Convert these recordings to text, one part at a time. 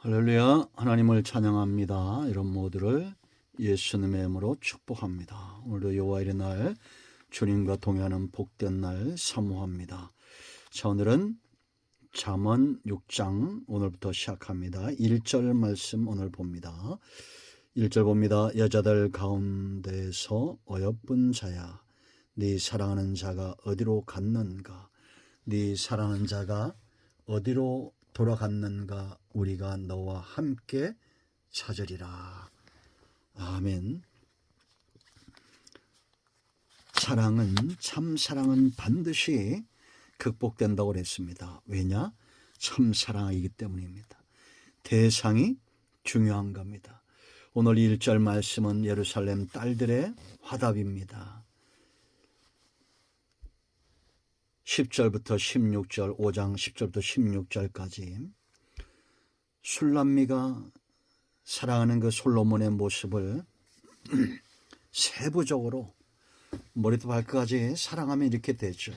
할렐루야, 하나님을 찬양합니다. 이런 모두를 예수님의 이름으로 축복합니다. 오늘도 여호와의 날, 주님과 동행하는 복된 날 사모합니다. 자, 오늘은 잠언 6장 오늘부터 시작합니다. 1절 말씀 오늘 봅니다. 1절 봅니다. 여자들 가운데서 어여쁜 자야, 네 사랑하는 자가 어디로 갔는가? 네 사랑하는 자가 어디로 돌아갔는가? 우리가 너와 함께 찾으리라. 아멘. 사랑은, 참 사랑은 반드시 극복된다고 그랬습니다. 왜냐? 참 사랑이기 때문입니다. 대상이 중요한 겁니다. 오늘 1절 말씀은 예루살렘 딸들의 화답입니다. 10절부터 16절, 5장 10절부터 16절까지 술람미가 사랑하는 그 솔로몬의 모습을 세부적으로 머리부터 발끝까지 사랑하면 이렇게 되죠.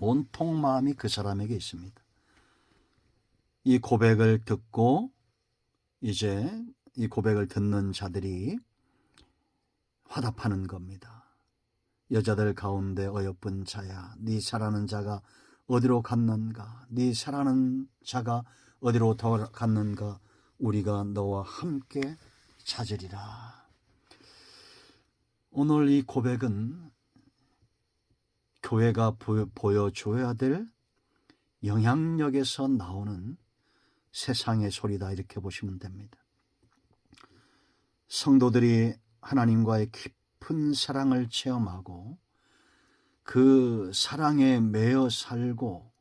온통 마음이 그 사람에게 있습니다. 이 고백을 듣고 이제 이 고백을 듣는 자들이 화답하는 겁니다. 여자들 가운데 어여쁜 자야, 네 사랑하는 자가 어디로 갔는가? 네 사랑하는 자가 어디로 돌아갔는가? 우리가 너와 함께 찾으리라. 오늘 이 고백은 교회가 보여줘야 될 영향력에서 나오는 세상의 소리다, 이렇게 보시면 됩니다. 성도들이 하나님과의 깊은 사랑을 체험하고 그 사랑에 매여 살고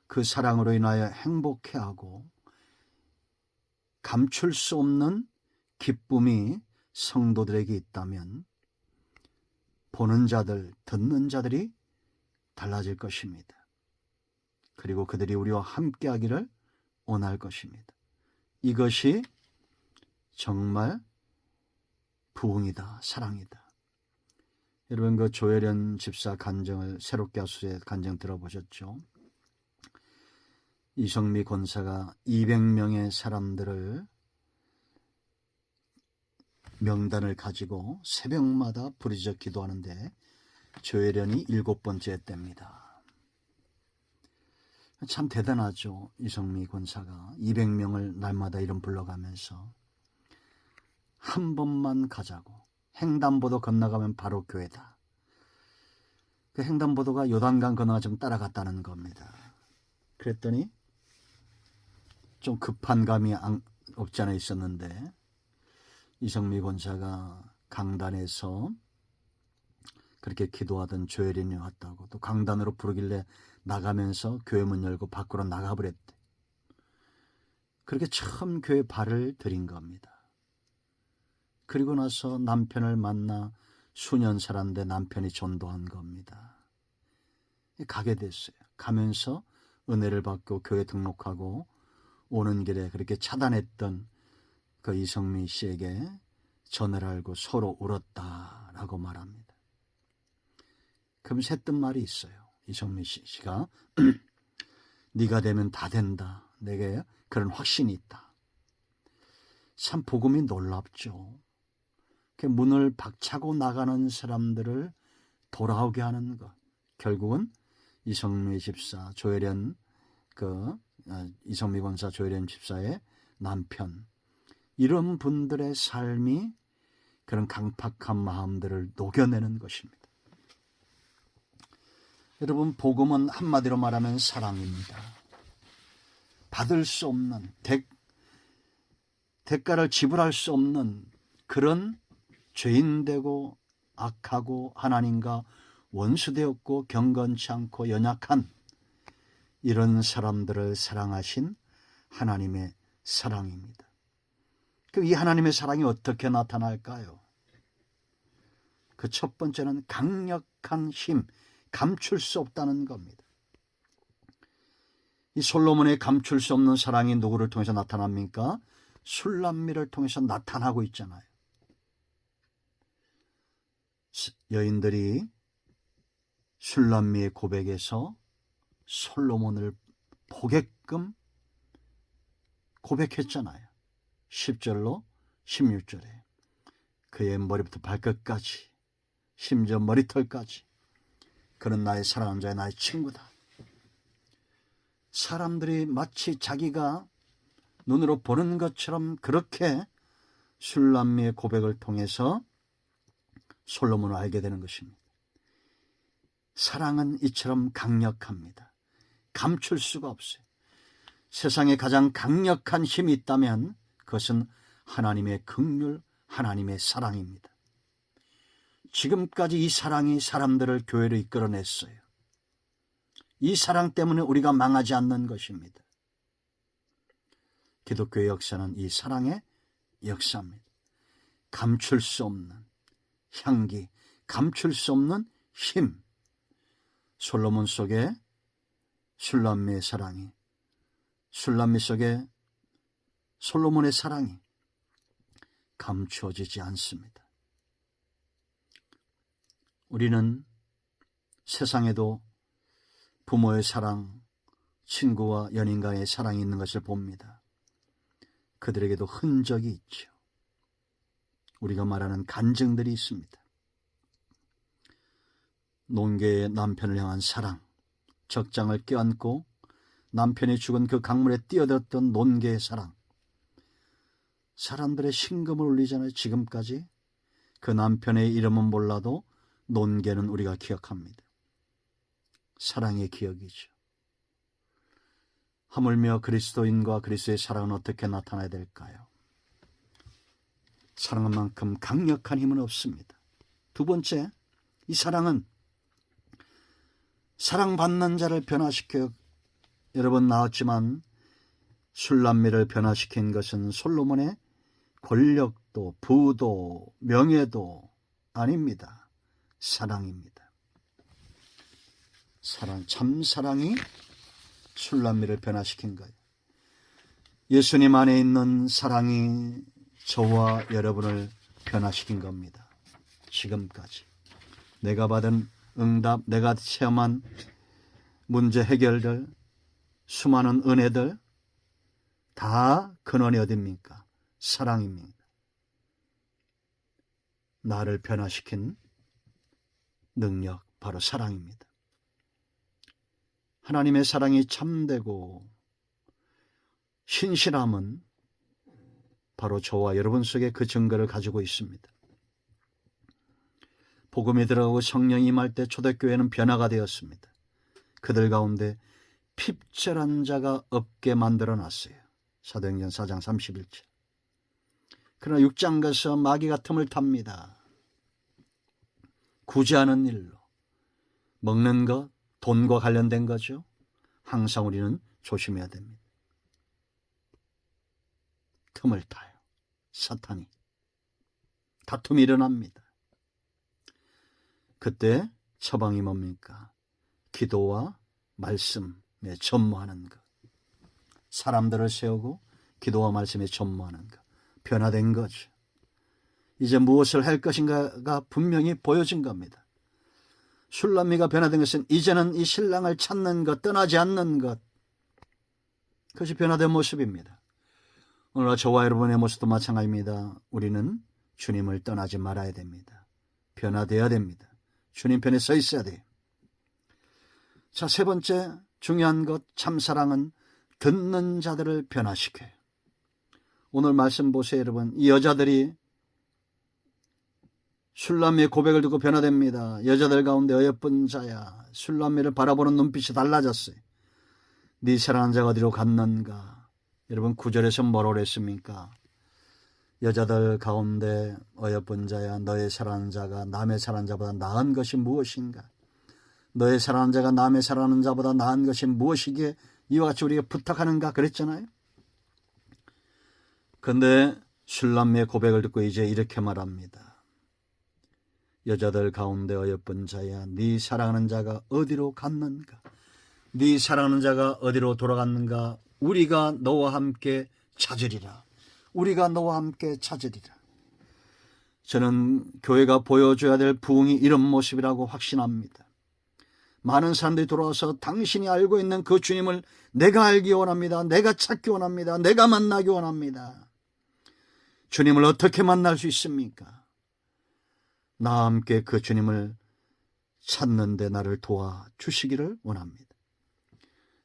그 사랑으로 인하여 행복해하고 감출 수 없는 기쁨이 성도들에게 있다면 보는 자들, 듣는 자들이 달라질 것입니다. 그리고 그들이 우리와 함께하기를 원할 것입니다. 이것이 정말 부흥이다, 사랑이다. 여러분, 그 조혜련 집사 간증을, 새롭게 하수의 간증 들어보셨죠? 이성미 권사가 200명의 사람들을 명단을 가지고 새벽마다 부르짖어 기도하는데 조혜련이 7번째 때입니다. 참 대단하죠. 이성미 권사가 200명을 날마다 이름 불러가면서 한 번만 가자고, 횡단보도 건너가면 바로 교회다. 그 횡단보도가 요단강 건너가 좀 따라갔다는 겁니다. 그랬더니 좀 급한 감이 없지 않아 있었는데 이성미 권사가 강단에서 그렇게 기도하던 조혜련이 왔다고, 또 강단으로 부르길래 나가면서 교회 문 열고 밖으로 나가버렸대. 그렇게 처음 교회 발을 들인 겁니다. 그리고 나서 남편을 만나 수년 살았는데 남편이 전도한 겁니다. 가게 됐어요. 가면서 은혜를 받고 교회 등록하고 오는 길에 그렇게 차단했던 그 이성미 씨에게 전을 알고 서로 울었다라고 말합니다. 그러면서 했던 말이 있어요. 이성미 씨가 네가 되면 다 된다. 내게 그런 확신이 있다. 참 복음이 놀랍죠. 문을 박차고 나가는 사람들을 돌아오게 하는 것. 결국은 이성미 집사, 조혜련, 이성미 권사 조혜련 집사의 남편, 이런 분들의 삶이 그런 강팍한 마음들을 녹여내는 것입니다. 여러분, 복음은 한마디로 말하면 사랑입니다. 받을 수 없는, 대가를 지불할 수 없는 그런 죄인되고 악하고 하나님과 원수되었고 경건치 않고 연약한 이런 사람들을 사랑하신 하나님의 사랑입니다. 그럼 이 하나님의 사랑이 어떻게 나타날까요? 그 첫 번째는 강력한 힘, 감출 수 없다는 겁니다. 이 솔로몬의 감출 수 없는 사랑이 누구를 통해서 나타납니까? 술람미를 통해서 나타나고 있잖아요. 여인들이 술람미의 고백에서 솔로몬을 보게끔 고백했잖아요. 10절로 16절에 그의 머리부터 발끝까지 심지어 머리털까지 그는 나의 사랑하는 자의 나의 친구다. 사람들이 마치 자기가 눈으로 보는 것처럼 그렇게 슐람미의 고백을 통해서 솔로몬을 알게 되는 것입니다. 사랑은 이처럼 강력합니다. 감출 수가 없어요. 세상에 가장 강력한 힘이 있다면 그것은 하나님의 긍휼, 하나님의 사랑입니다. 지금까지 이 사랑이 사람들을 교회로 이끌어냈어요. 이 사랑 때문에 우리가 망하지 않는 것입니다. 기독교의 역사는 이 사랑의 역사입니다. 감출 수 없는 향기, 감출 수 없는 힘. 솔로몬 속에 슐람미의 사랑이, 슐람미 속에 솔로몬의 사랑이 감추어지지 않습니다. 우리는 세상에도 부모의 사랑, 친구와 연인 간의 사랑이 있는 것을 봅니다. 그들에게도 흔적이 있죠. 우리가 말하는 간증들이 있습니다. 논개의 남편을 향한 사랑, 적장을 껴안고 남편이 죽은 그 강물에 뛰어들었던 논개의 사랑. 사람들의 심금을 울리잖아요. 지금까지 그 남편의 이름은 몰라도 논개는 우리가 기억합니다. 사랑의 기억이죠. 하물며 그리스도인과 그리스도의 사랑은 어떻게 나타나야 될까요? 사랑한 만큼 강력한 힘은 없습니다. 두 번째, 이 사랑은 사랑받는 자를 변화시켜 여러 번 나왔지만 슐람미를 변화시킨 것은 솔로몬의 권력도 부도 명예도 아닙니다. 사랑입니다. 사랑, 참 사랑이 슐람미를 변화시킨 거예요. 예수님 안에 있는 사랑이 저와 여러분을 변화시킨 겁니다. 지금까지 내가 받은 응답, 내가 체험한 문제 해결들, 수많은 은혜들 다 근원이 어디입니까? 사랑입니다. 나를 변화시킨 능력, 바로 사랑입니다. 하나님의 사랑이 참되고 신실함은 바로 저와 여러분 속에 그 증거를 가지고 있습니다. 복음이 들어가고 성령이 임할 때 초대교회는 변화가 되었습니다. 그들 가운데 핍절한 자가 없게 만들어놨어요. 사도행전 4장 31절. 그러나 6장 가서 마귀가 틈을 탑니다. 구제하는 일로. 먹는 것, 돈과 관련된 거죠. 항상 우리는 조심해야 됩니다. 틈을 타요. 사탄이. 다툼이 일어납니다. 그때 처방이 뭡니까? 기도와 말씀에 전무하는 것. 사람들을 세우고 기도와 말씀에 전무하는 것. 변화된 거죠. 이제 무엇을 할 것인가가 분명히 보여진 겁니다. 슐람미가 변화된 것은 이제는 이 신랑을 찾는 것, 떠나지 않는 것. 그것이 변화된 모습입니다. 오늘 저와 여러분의 모습도 마찬가지입니다. 우리는 주님을 떠나지 말아야 됩니다. 변화되어야 됩니다. 주님 편에 서 있어야 돼요. 자, 세 번째 중요한 것, 참사랑은 듣는 자들을 변화시켜요. 오늘 말씀 보세요, 여러분. 이 여자들이 슐람미의 고백을 듣고 변화됩니다. 여자들 가운데 어여쁜 자야. 슐람미를 바라보는 눈빛이 달라졌어요. 네 사랑하는 자가 어디로 갔는가. 여러분 9절에서 뭐라고 그랬습니까? 여자들 가운데 어여쁜 자야, 너의 사랑하는 자가 남의 사랑하는 자보다 나은 것이 무엇인가? 너의 사랑하는 자가 남의 사랑하는 자보다 나은 것이 무엇이기에 이와 같이 우리가 부탁하는가 그랬잖아요. 그런데 슐람미의 고백을 듣고 이제 이렇게 말합니다. 여자들 가운데 어여쁜 자야, 네 사랑하는 자가 어디로 갔는가? 네 사랑하는 자가 어디로 돌아갔는가? 우리가 너와 함께 찾으리라. 우리가 너와 함께 찾으리라. 저는 교회가 보여줘야 될 부흥이 이런 모습이라고 확신합니다. 많은 사람들이 돌아와서 당신이 알고 있는 그 주님을 내가 알기 원합니다. 내가 찾기 원합니다. 내가 만나기 원합니다. 주님을 어떻게 만날 수 있습니까? 나와 함께 그 주님을 찾는데 나를 도와주시기를 원합니다.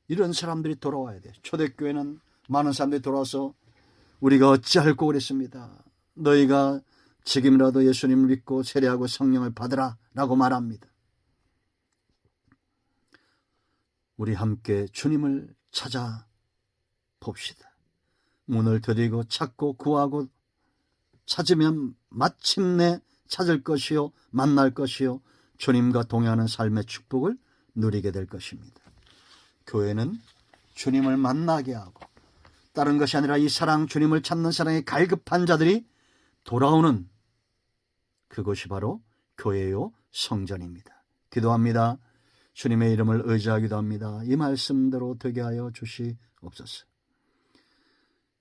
이런 사람들이 돌아와야 돼요. 초대교회는 많은 사람들이 돌아와서 우리가 어찌할꼬 그랬습니다. 너희가 지금이라도 예수님을 믿고 세례하고 성령을 받으라 라고 말합니다. 우리 함께 주님을 찾아 봅시다. 문을 두드리고 찾고 구하고 찾으면 마침내 찾을 것이요 만날 것이요 주님과 동행하는 삶의 축복을 누리게 될 것입니다. 교회는 주님을 만나게 하고 다른 것이 아니라 이 사랑, 주님을 찾는 사랑에 갈급한 자들이 돌아오는 그것이 바로 교회요 성전입니다. 기도합니다. 주님의 이름을 의지하기도 합니다. 이 말씀대로 되게 하여 주시옵소서.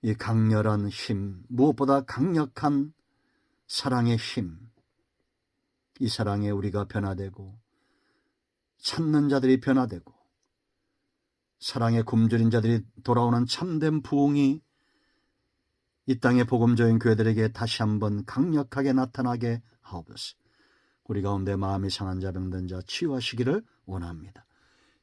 이 강렬한 힘, 무엇보다 강력한 사랑의 힘, 이 사랑에 우리가 변화되고 찾는 자들이 변화되고 사랑에 굶주린 자들이 돌아오는 참된 부흥이 이 땅의 복음적인 교회들에게 다시 한번 강력하게 나타나게 하옵소서. 우리 가운데 마음이 상한 자, 병든 자 치유하시기를 원합니다.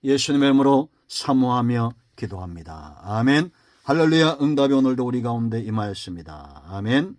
예수님의 이름으로 사모하며 기도합니다. 아멘. 할렐루야. 응답이 오늘도 우리 가운데 임하였습니다. 아멘.